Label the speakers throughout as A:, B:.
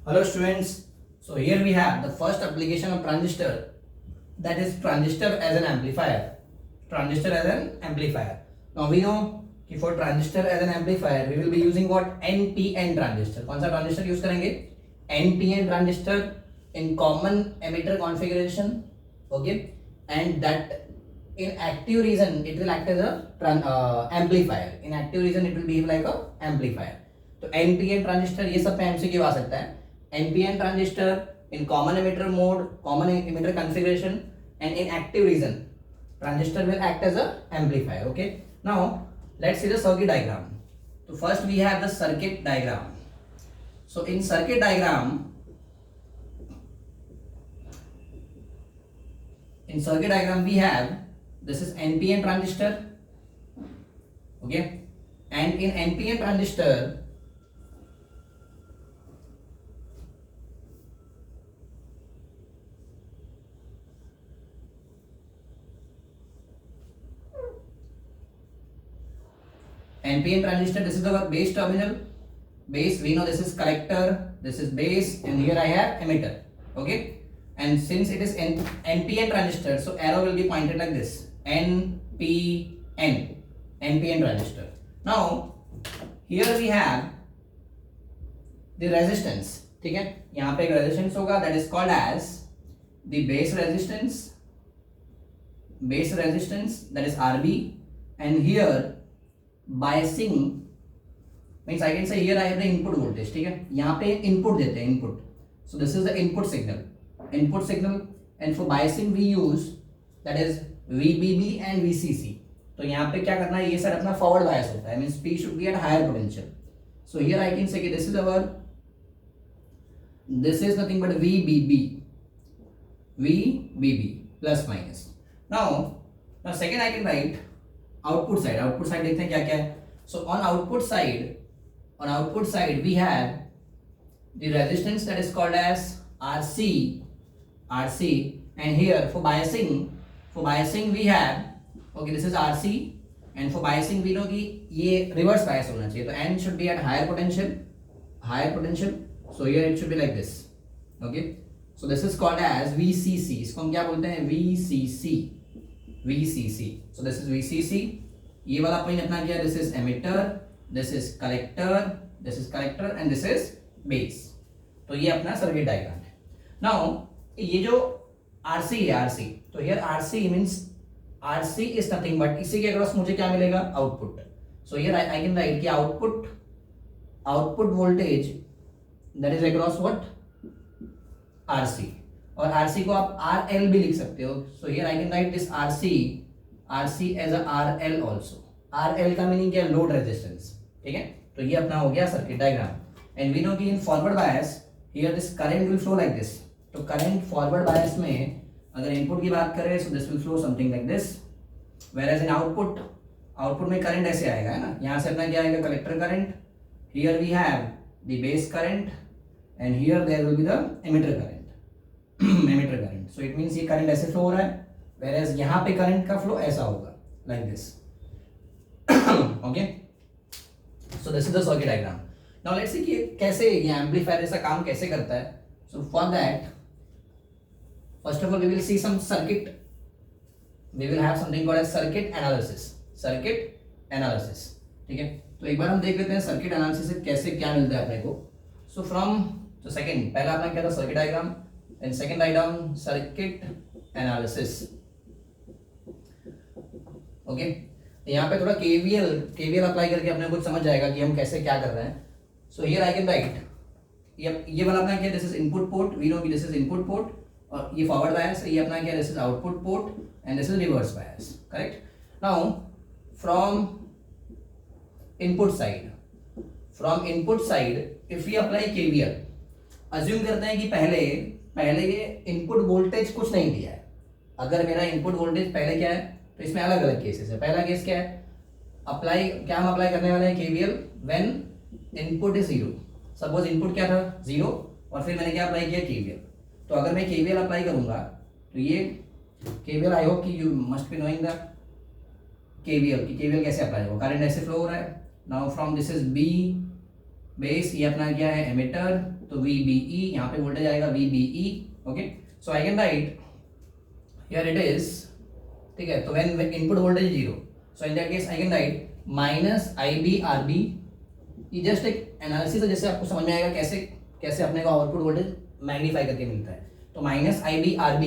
A: Hello students, so here we have the first application of transistor, that is transistor as an amplifier. Transistor as an amplifier. Now we know कि for transistor as an amplifier we will be using what? NPN transistor. कौन सा transistor use करेंगे? NPN transistor in common emitter configuration, okay, and that in active region it will act as a amplifier. In active region it will behave like a amplifier. तो NPN transistor ये सब पे MCQ आ सकता है. NPN transistor in common emitter mode, common emitter configuration, and in active region transistor will act as a amplifier. Okay, now let's see the circuit diagram. So first we have the circuit diagram. So in circuit diagram we have, this is NPN transistor, okay, and in NPN transistor this is the base terminal. Base, we know this is collector, this is base, and here I have emitter. Okay, and since it is NPN transistor, so arrow will be pointed like this, NPN transistor. Now here we have the resistance. ठीक है, यहाँ पे एक resistance होगा, that is called as the base resistance, that is RB, and here biasing means I can say here I have the input voltage. ठीक है, यहाँ पे input देते हैं, input. So this is the input signal, and for biasing we use, that is VBB and VCC. तो यहाँ पे क्या करना है, ये सर अपना forward bias होता है, means P should be at higher potential. So here I can say कि this is nothing but VBB plus minus. Now second I can write output side देखते हैं क्या क्या है. So on output side we have the resistance, that is called as RC, and here for biasing we have, okay, this is RC, and for biasing we know कि ये reverse bias होना चाहिए, तो N should be at higher potential, so here it should be like this. Okay, so this is called as VCC. इसको हम क्या बोलते हैं? VCC. So this is VCC. ये वाला पॉइंट अपना क्या? This is emitter, this is collector, and this is base. तो ये अपना सर्किट डायग्राम है. Now ये जो RC है, तो here RC means RC is nothing but इसी के अक्रॉस मुझे क्या मिलेगा? Output. So here I can write कि output voltage that is across what? RC. और RC को आप RL भी लिख सकते हो. So here I can write this RC as a RL also. RL का मीनिंग क्या है? Load resistance. ठीक है, तो ये अपना हो गया circuit diagram. And we know कि in forward bias here this current will flow like this. तो करंट फॉरवर्ड बायस में अगर इनपुट की बात करें, so this will flow something like this, whereas in output में करंट ऐसे आएगा, है ना. यहाँ से अपना क्या आएगा? Collector current. Here we have the base current, and here there will be the emitter current. So it means ये करंट ऐसे फ्लो हो रहा है, whereas यहाँ पे करंट का फ्लो ऐसा होगा, like this. Okay, so this is the circuit diagram. Now let's see कि कैसे ये एम्पलीफायर ऐसा काम कैसे करता है. So for that, first of all we will see some circuit. We will have something called as circuit analysis. ठीक है, तो एक बार हम देख लेते हैं सर्किट एनालिसिस से कैसे क्या मिलता है अपने को. So सेकंड, पहला अपना क्या था? Circuit diagram, and second diagram circuit analysis. Okay, यहाँ पे थोड़ा केवीएल अप्लाई करके अपने को समझ जाएगा कि हम कैसे क्या कर रहे हैं. So here I can write, ये वाला अपना क्या? This is input port. We know कि दिस इज इनपुट पोर्ट, और ये फॉरवर्ड बायस है. ये अपना क्या? This is output port, and this is reverse bias. Correct. Now from input side if we apply KVL, assume करते हैं कि पहले ये इनपुट वोल्टेज कुछ नहीं दिया है. अगर मेरा इनपुट वोल्टेज पहले क्या है, तो इसमें अलग अलग केसेस है. पहला केस क्या है? हम अप्लाई करने वाले हैं KVL when input is 0. Suppose input क्या था? 0, और फिर मैंने क्या अप्लाई किया? केवीएल. तो अगर मैं केवीएल अप्लाई करूंगा, तो ये केवीएल, आई होप कि you must be knowing the KVL कैसे अप्लाई होगा. करंट ऐसे फ्लो हो रहा है. Now from this is B base ये अपना क्या है एमिटर, तो VBE यहाँ पे वोल्टेज आएगा VBE। Okay, so I can write here it is, ठीक है, तो when input voltage 0, so in that case I can write minus IB/RB। ये जस्ट एक एनालिसिस है, जैसे आपको समझ में आएगा कैसे कैसे अपने को आउटपुट वोल्टेज मैग्नीफाई करके मिलता है। तो माइनस IB/RB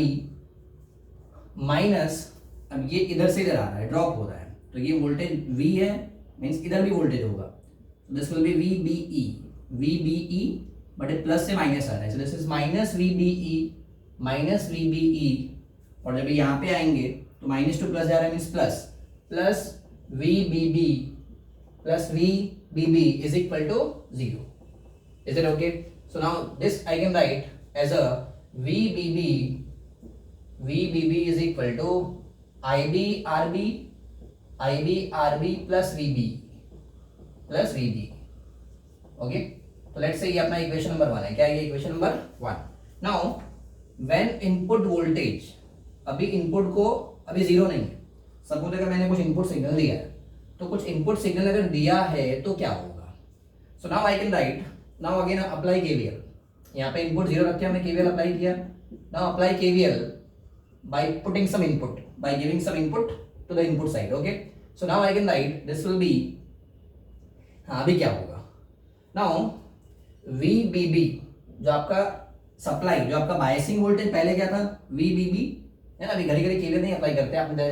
A: माइनस, अब ये इधर से इधर आ रहा है, ड्रॉप हो रहा है, तो ये वोल्टेज V है, मीन्स इधर भी वोल्टेज होगा, this will B VBE but plus से माइनस आ रहा है, so this is minus VBE और जब यहाँ पे आएंगे तो माइनस टू प्लस जा रहा है, means plus VBB is equal to 0. Is it okay? So now this I can write as a VBB is equal to IB/RB plus VB. Okay, तो let's say ये अपना इक्वेशन नंबर 1 है, क्या है ये equation number 1। Now when input voltage, अभी input को अभी 0 नहीं है, सपोज अगर मैंने कुछ इनपुट सिग्नल दिया है, तो कुछ इनपुट सिग्नल अगर दिया है तो क्या होगा। So now I can write, now again apply KVL, यहाँ पे इनपुट 0 रख के हमने KVL अप्लाई किया। Now apply KVL by putting some input, by giving some input to the input side. Okay, so now I can write this will be, हाँ अभी क्या होगा, नाउ VBB जो आपका सप्लाई, जो आपका बायसिंग वोल्टेज पहले क्या था VBB है ना, अभी घड़ी घड़ी KVL नहीं अप्लाई करते, आपने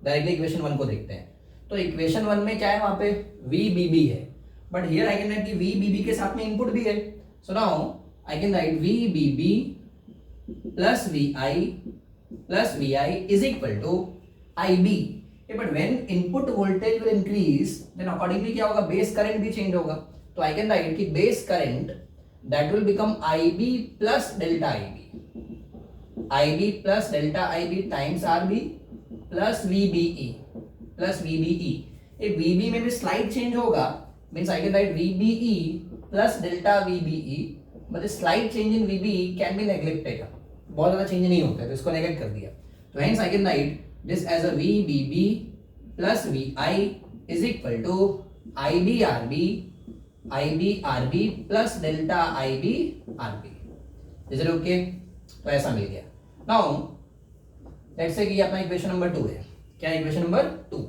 A: डायरेक्टली इक्वेशन 1 को देखते हैं। तो इक्वेशन 1 में क्या है, वहां पे VBB है, but here I can write कि VBB के साथ में इनपुट भी है। So now I can write VBB plus VI is equal to IB। But when input voltage will increase then accordingly क्या होगा, बेस करंट भी चेंज होगा। तो आई कैन राइट कि base current that will become IB plus delta IB times RB plus VBE। if VB में भी slight change होगा, means I can write VBE plus delta VBE, but slide change in VBE can be neglected, बहुत ज्यादा change नहीं होता है तो इसको नेगलेक्ट कर दिया। तो hence I can write this as a VBB plus VI is equal to IB/RB plus delta IB/RB। Is it okay? तो ऐसा मिल गया। नाउ लेट्स से कि ये अपना इक्वेशन नंबर 2 है, क्या equation number 2।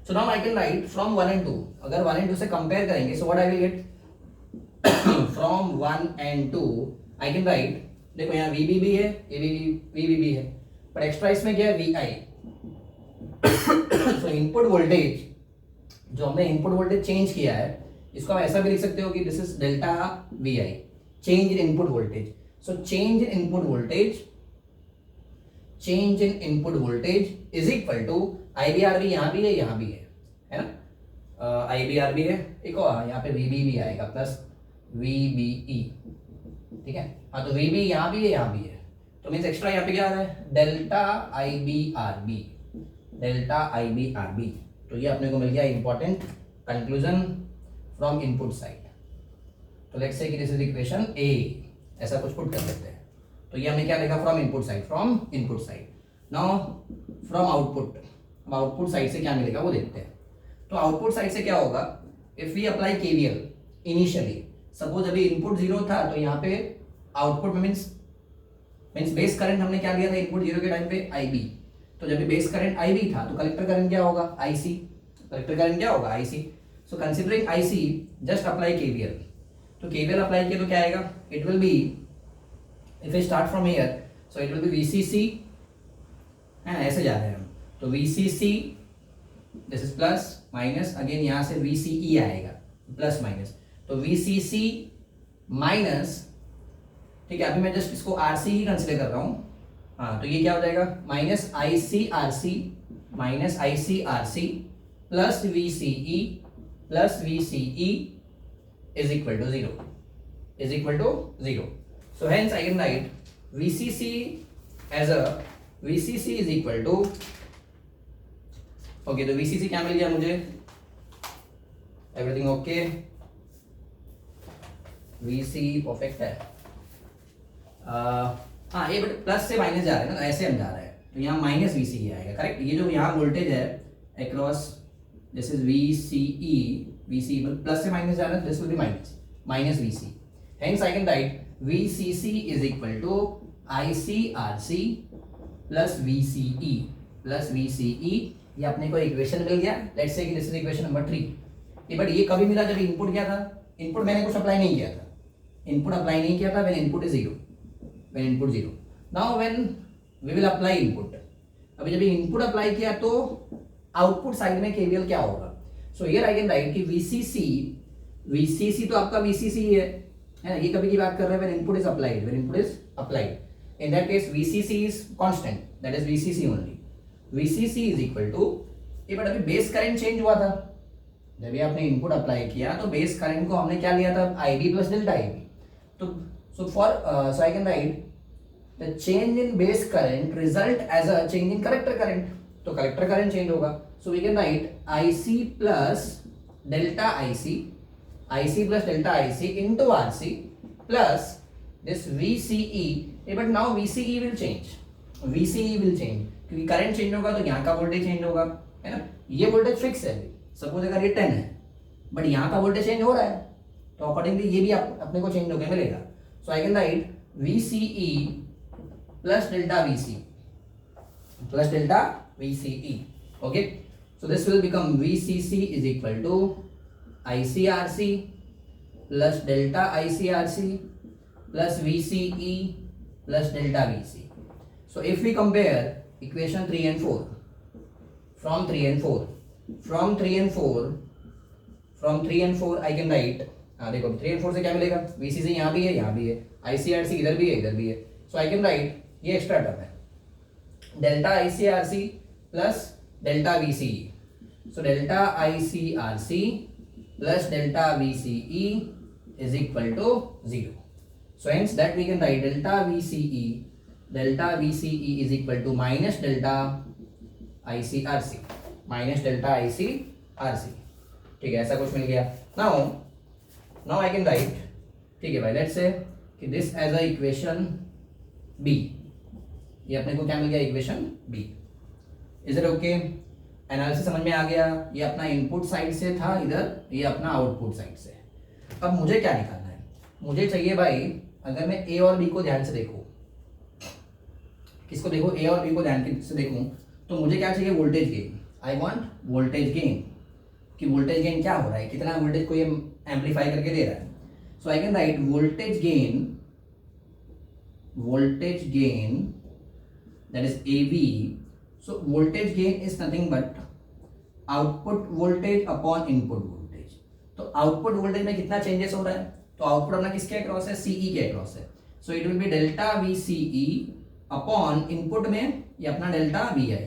A: So now I can write from 1 and 2, अगर 1 and 2 से कंपेयर करेंगे, so what I will get from 1 and 2 I can write, देखो यहाँ VBB है, ये VBB है, पर एक्स्ट्रा इसमें क्या है VI। सो इनपुट वोल्टेज, जो हमने इनपुट वोल्टेज चेंज किया है, इसको आप ऐसा भी लिख सकते हो कि this is delta VI, change in input voltage. So change in input voltage is equal to IB/RB, यहाँ भी है ना, IB/RB है, एक और यहाँ पे VB भी आएगा प्लस VBE, ठीक है। हाँ, तो VB यहाँ भी है, तो मीन्स एक्स्ट्रा यहाँ पे क्या आ रहा है, डेल्टा IB/RB। तो ये अपने को मिल गया important conclusion from input side. तो लेट्स से कि दिस इज इक्वेशन A, ऐसा कुछ पुट कर देते हैं। तो ये हमने क्या देखा, from input side. Now from output, अब आउटपुट साइड से क्या मिलेगा वो देखते हैं। तो आउटपुट साइड से क्या होगा, if we apply KVL initially, suppose अभी इनपुट 0 था, तो यहाँ पे आउटपुट में मीन्स बेस करंट हमने क्या लिया था इनपुट 0 के टाइम पे IB, तो जब भी बेस करंट IB था तो कलेक्टर करंट क्या होगा IC। So considering IC just apply KVL, तो KVL अप्लाई किया तो क्या आएगा, it will B, if I start from here, so it will B VCC, है ना, ऐसे जा रहे हैं हम, तो VCC this is plus minus, again यहाँ से VCE आएगा प्लस माइनस, तो VCC माइनस, ठीक है, अभी मैं जस्ट इसको RC ही कंसिडर कर रहा हूँ। हाँ, तो ये क्या हो जाएगा, minus ICRC plus VCE is equal to 0. So hence I can write VCC as a VCC is equal to, okay, तो VCC क्या मिल गया मुझे, एवरीथिंग ओके, VC परफेक्ट है। हाँ, ये बट प्लस से माइनस जा रहा है ना, ऐसे हम जा रहे हैं, तो यहाँ माइनस VCE आएगा, करेक्ट। ये जो यहाँ वोल्टेज है across, this is VCE VC plus से माइनस जाना, this will B minus VC. Hence I can write VCC is equal to ICRC plus VCE. ये अपने को इक्वेशन मिल गया. लेट्स से कि दिस इज इक्वेशन नंबर 3. ये but ये कभी मिला जब इनपुट क्या था? इनपुट मैंने कुछ अप्लाई नहीं किया था. इनपुट अप्लाई नहीं किया था when input is 0. When input 0. Now when we will apply input. अभी जब इनपुट अप्लाई किया तो आउटपुट साइड में केवीएल क्या होगा? सो हियर आई कैन राइट कि VCC तो आपका VCC ही है ना. ये कभी की बात कर रहे हैं when input is applied. In that case VCC is constant, that is VCC only. VCC is equal to, ये बट अभी बेस करंट चेंज हुआ था. जब ये आपने इनपुट अप्लाई किया तो बेस करंट को हमने क्या लिया था? IB plus delta IB. तो so I can write the change in base current result as a change in collector current. तो कलेक्टर करंट चेंज होगा. So we can write IC plus delta IC into RC plus this VCE. But now VCE will change. क्योंकि current change होगा तो यहाँ का voltage change होगा, है ना. ये वोल्टेज फिक्स है. सपोज अगर ये 10 है बट यहाँ का वोल्टेज चेंज हो रहा है तो अकॉर्डिंगली ये भी अपने को चेंज होकर मिलेगा. So I can write VCE plus delta VCE. Okay. So this will become VCC is equal to ICRC plus delta ICRC plus VCE plus delta VC. So if we compare equation 3 and 4, from 3 and 4 I can write, देखो 3 and 4 से क्या मिलेगा? VCC यहाँ भी है, ICRC इधर भी है. So I can write ये एक्स्ट्रा टर्म है delta ICRC plus delta VCE. So delta ICRC plus delta VCE is equal to 0. So hence that we can write delta VCE is equal to minus delta ICRC. ठीक है, ऐसा कुछ मिल गया. Now I can write, ठीक है भाई, let's say कि this as a equation B. ये अपने को क्या मिल गया? Equation B. Is it okay? Analysis समझ में आ गया. ये अपना इनपुट साइड से था इधर, ये अपना आउटपुट साइड से. अब मुझे क्या निकालना है? मुझे चाहिए भाई, अगर मैं A और B को ध्यान से देखूं, किसको देखो? A और B को ध्यान से देखूं तो मुझे क्या चाहिए? Voltage gain. I want voltage gain. कि वोल्टेज गेन क्या हो रहा है, कितना वोल्टेज को ये एम्पलीफाई करके दे रहा है. So I can write voltage gain that is AB. So voltage gain is nothing but output voltage upon input voltage. तो आउटपुट वोल्टेज में कितना चेंजेस हो रहा है? तो आउटपुट अपना किसके अक्रॉस है? CE के अक्रॉस है. So it will B delta VCE upon input में ये अपना delta VI.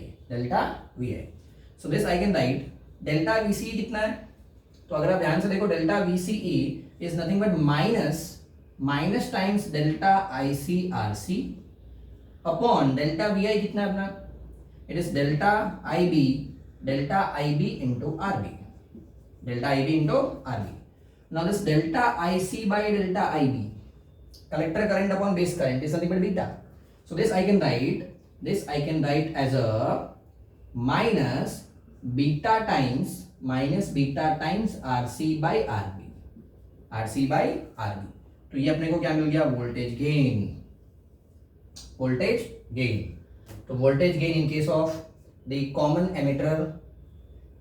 A: So this I can write delta VCE कितना है? तो अगर आप ध्यान से देखो, delta VCE is nothing but minus times delta ICRC upon delta VI कितना है अपना? It is delta IB into RB. Now this delta IC by delta IB, collector current upon base current, is nothing but beta. So this I can write as a minus beta times RC by RB. तो ये अपने को क्या मिल गया? Voltage gain. तो voltage gain in case of the common emitter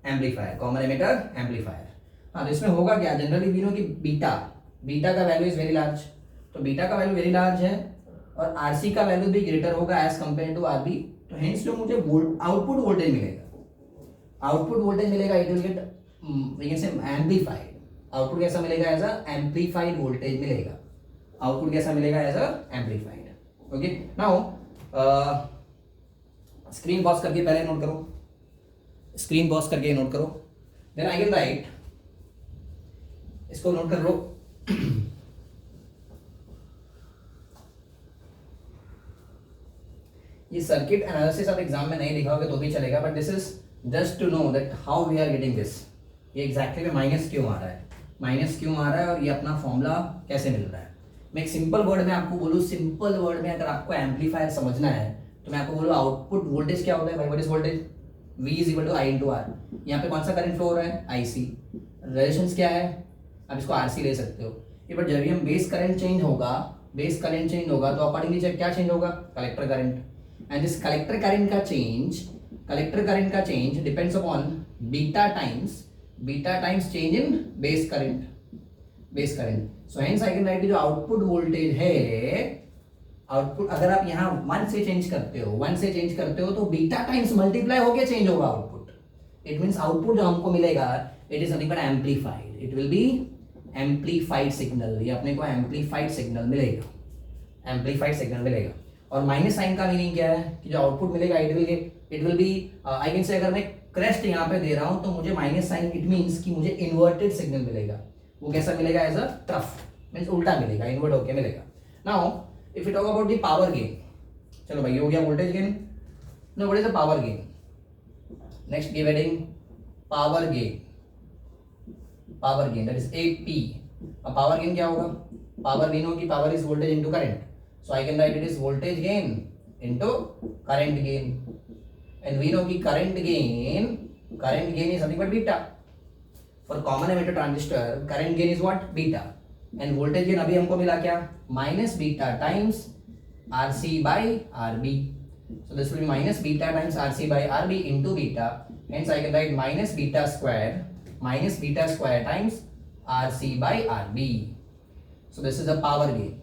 A: amplifier. हाँ, तो इसमें होगा क्या? जनरली वी नो कि बीटा का वैल्यू इज वेरी लार्ज. तो बीटा का वैल्यू वेरी लार्ज है और आरसी का वैल्यू भी ग्रेटर होगा एज कंपेयर टू आरबी. तो हेंस जो मुझे आउटपुट वोल्टेज मिलेगा, it will get we can say amplified. Output कैसा मिलेगा? एज अ एम्पलीफाइड वोल्टेज मिलेगा. ओके. नाउ स्क्रीन पॉज करके पहले नोट करो. देन आई कैन राइट, इसको नोट कर लो. ये सर्किट एनालिसिस आप एग्जाम में नहीं लिखा होगा तो भी चलेगा, but this is just to know that how we are getting this. ये एग्जैक्टली में माइनस क्यों आ रहा है और ये अपना फॉर्मूला कैसे मिल रहा है. मैं एक सिंपल वर्ड में आपको बोलूँ, अगर आपको एम्पलीफायर समझना है तो मैं आपको बोलूँ आउटपुट वोल्टेज क्या होता है भाई? What is voltage? V is equal to I into R. यहाँ पे कौन सा करंट फ्लो हो रहा है? IC. रेजिस्टेंस क्या है, आप इसको आरसी ले सकते हो ये, बट जब भी हम बेस करंट चेंज होगा, बेस करंट चेंज होगा तो अकॉर्डिंगली क्या चेंज होगा, collector current, and this collector current का change depends upon beta times change in base current. So hence I can write जो आउटपुट वोल्टेज है, आउटपुट अगर आप यहाँ 1 से चेंज करते हो तो बीटा टाइम्स मल्टीप्लाई होके चेंज होगा आउटपुट. इट मींस आउटपुट जो हमको मिलेगा it is nothing but amplified, it will B amplified signal. ये अपने को एम्पलीफाइड सिग्नल मिलेगा. और माइनस साइन का मीनिंग क्या है कि जो आउटपुट मिलेगा it will be I can say, अगर मैं क्रेस्ट यहाँ पे दे रहा हूं तो मुझे माइनस साइन, इट मींस कि मुझे इन्वर्टेड सिग्नल मिलेगा. वो कैसा मिलेगा, एज अ ट्रफ, मींस उल्टा मिलेगा, इन्वर्ट होके मिलेगा. Now if you talk about the power gain, चलो भाई ये हो गया voltage gain. No, what is the power gain? Next give heading power gain that is AP. अब पावर गेन क्या होगा? पावर गेन होगी, power is voltage into current, so I can write it is voltage gain into current gain. And we know कि current gain is nothing but beta. For common emitter transistor current gain is what, beta. End voltage gain अभी हमको मिला क्या, minus beta times RC by RB. So this will be minus beta times RC by RB into beta. Hence I can write minus beta square times RC by RB. So this is a power gain.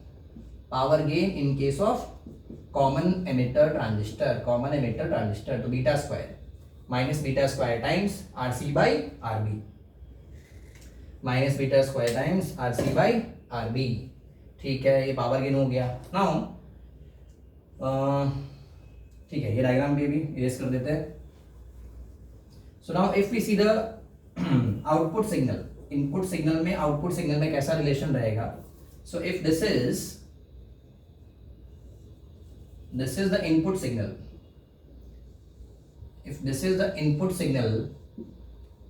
A: Power gain in case of common emitter transistor to beta square. Minus beta square times RC by RB. Minus beta square times RC by RB. ठीक है, ये power gain हो गया. Now ठीक है, ये diagram भी erase कर देते हैं. So now if we see the output signal, input signal में आउटपुट सिग्नल में कैसा रिलेशन रहेगा. So if this is the input signal,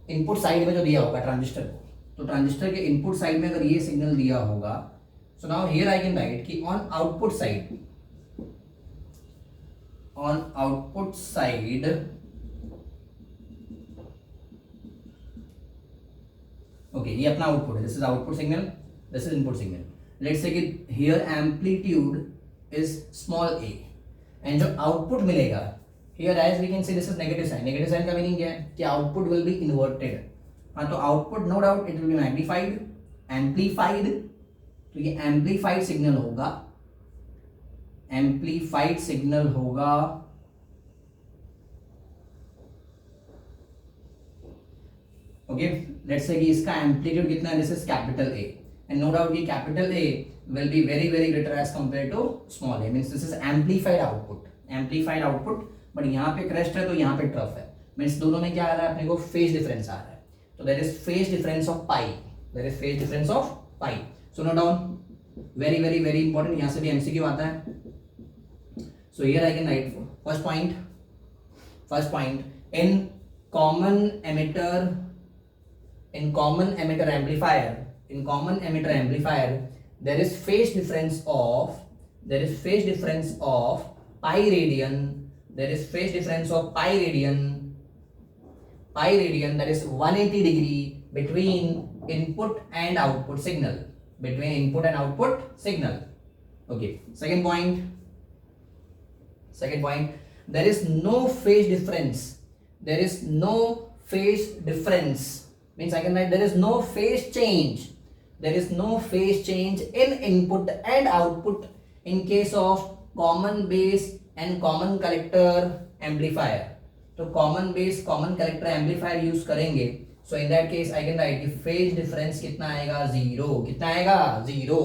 A: input side में जो दिया होगा ट्रांजिस्टर को, तो ट्रांजिस्टर के इनपुट साइड में अगर ये सिग्नल दिया होगा, so now here I can write कि ऑन आउटपुट साइड ओके, ये अपना आउटपुट है, this is output signal, this is input signal. Let's say कि here amplitude is small a, and जो आउटपुट मिलेगा here as we can say this is negative sign का meaning क्या है कि आउटपुट विल बी इन्वर्टेड. हाँ, तो output no doubt it will be magnified, amplified. तो ये एम्पलीफाइड सिग्नल होगा. ओके, लेट्स से कि इसका एम्पलीट्यूड कितना है, this is capital A, and no doubt ये capital A will be very very greater as compare to small a, means this is amplified output. But यहाँ पे crest है तो यहाँ पे ट्रफ है, मींस दोनों में क्या आ रहा है, अपने को फेज डिफरेंस आ रहा है. तो there is phase difference of pi. So note down, very very very important, यहाँ से भी MCQ आता है. So here I can write first point in common emitter amplifier there is phase difference of pi radian, that is 180 degree between input and output signal. Okay, second point, there is no phase difference, means I can write there is no phase change in input and output in case of common base and common collector amplifier. तो common base common collector amplifier use करेंगे, so in that case I can write कि phase difference कितना आएगा, zero.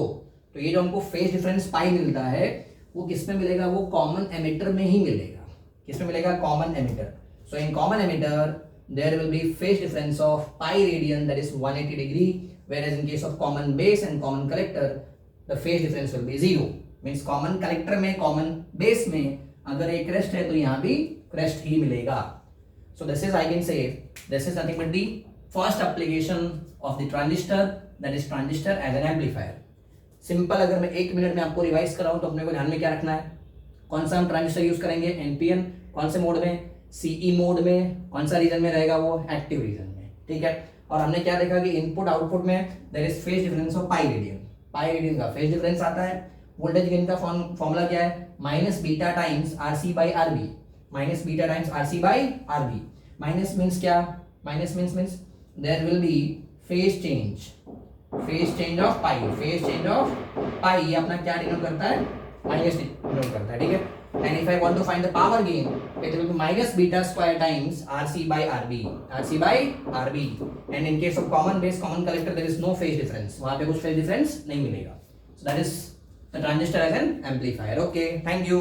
A: तो ये जो हमको phase difference पाई मिलता है वो किस में मिलेगा, वो common emitter में ही मिलेगा. किस में मिलेगा, common emitter. So in common emitter there will be phase difference of pi radian, that is 180 degree, whereas in case of common base and common collector the phase difference will be zero. Means common collector में common base में अगर एक crest है तो यहाँ भी crest ही मिलेगा. So this is I can say this is nothing but the first application of the transistor, that is transistor as an amplifier. Simple अगर मैं 1 मिनट में आपको रिवाइज कराऊं तो अपने को ध्यान में क्या रखना है, कौन सा हम ट्रांजिस्टर यूज करेंगे, NPN, कौन से मोड में, CE मोड में, कौन सा रीजन में रहेगा, वो एक्टिव रीजन में. ठीक है, और हमने क्या देखा कि इनपुट आउटपुट में there is phase difference of pi radian का फेज डिफरेंस आता है। वोल्टेज गेन का फॉर्मूला क्या है, minus beta times RC by RB, minus beta times RC by RB. Minus means क्या, minus means there will be phase change of pi, phase change of pi ये अपना क्या denote करता है, minus denote करता है, ठीक है। And if I want to find the power gain, it will be minus beta square times RC by RB, RC by RB. And in case of common base, common collector, there is no phase difference. वहाँ पे कुछ phase difference नहीं मिलेगा. So that is the transistor as an amplifier. Okay, thank you.